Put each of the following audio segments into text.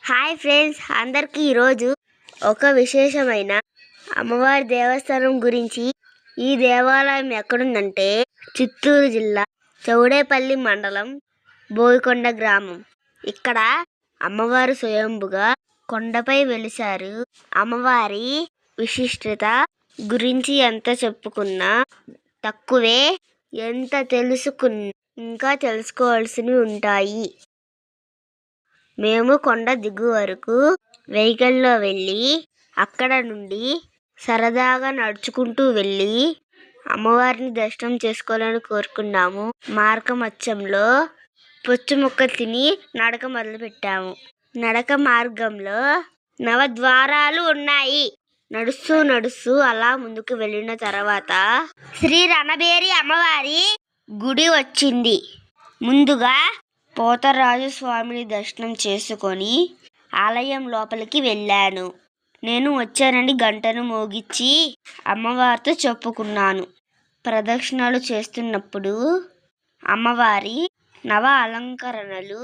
Hi friends, అందరికీ ఈరోజు ఒక విశేషమైన అమ్మవారి దేవస్థానం గురించి. ఈ దేవాలయం ఎక్కడుందంటే చిత్తూరు జిల్లా చౌడేపల్లి మండలం బోయికొండ గ్రామం. ఇక్కడ అమ్మవారు స్వయంభుగా కొండపై వెలిశారు. అమ్మవారి విశిష్టత గురించి ఎంత చెప్పుకున్నా తక్కువే. ఎంత తెలుసుకున్నా ఇంకా తెలుసుకోవాల్సినవి ఉంటాయి. మేము కొండ దిగు వరకు వెహికల్లో వెళ్ళి అక్కడ నుండి సరదాగా నడుచుకుంటూ వెళ్ళి అమ్మవారిని దర్శనం చేసుకోవాలని కోరుకున్నాము. మార్గమధ్యంలో పొచ్చుముక్క తిని నడక మొదలుపెట్టాము. నడక మార్గంలో నవద్వారాలు ఉన్నాయి. నడుస్తూ నడుస్తూ అలా ముందుకు వెళ్ళిన తర్వాత శ్రీ రణబేరి అమ్మవారి గుడి వచ్చింది. ముందుగా పోతరాజు స్వామిని దర్శనం చేసుకొని ఆలయం లోపలికి వెళ్ళాను. నేను వచ్చానని గంటను మోగించి అమ్మవారితో చెప్పుకున్నాను. ప్రదక్షిణలు చేస్తున్నప్పుడు అమ్మవారి నవ అలంకరణలు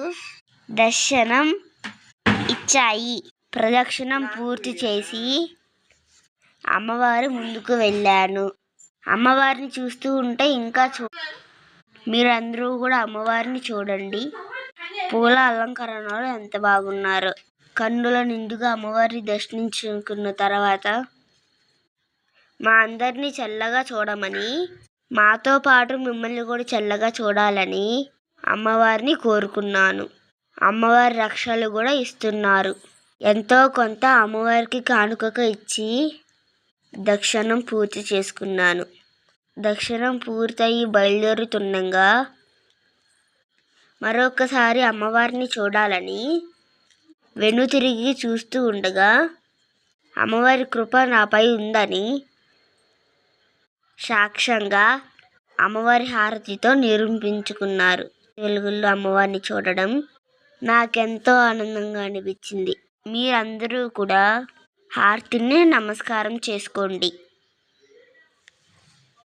దర్శనం ఇచ్చాయి. ప్రదక్షిణం పూర్తి చేసి అమ్మవారి ముందుకు వెళ్ళాను. అమ్మవారిని చూస్తూ ఉంటే ఇంకా మీరందరూ కూడా అమ్మవారిని చూడండి. పూల అలంకరణలు ఎంత బాగున్నారో. కన్నుల నిండుగా అమ్మవారిని దర్శించుకున్న తర్వాత మా అందరినీ చల్లగా చూడమని, మాతో పాటు మిమ్మల్ని కూడా చల్లగా చూడాలని అమ్మవారిని కోరుకున్నాను. అమ్మవారి రక్షలు కూడా ఇస్తున్నారు. ఎంతో కొంత అమ్మవారికి కానుకగా ఇచ్చి దర్శనం పూర్తి చేసుకున్నాను. దర్శనం పూర్తయి బయలుదేరుతుండగా మరొకసారి అమ్మవారిని చూడాలని వెనుతిరిగి చూస్తూ ఉండగా అమ్మవారి కృప నాపై ఉందని సాక్ష్యంగా అమ్మవారి హారతితో నిరూపించుకున్నారు. వెలుగుల్లో అమ్మవారిని చూడడం నాకెంతో ఆనందంగా అనిపించింది. మీరందరూ కూడా హారతిని నమస్కారం చేసుకోండి.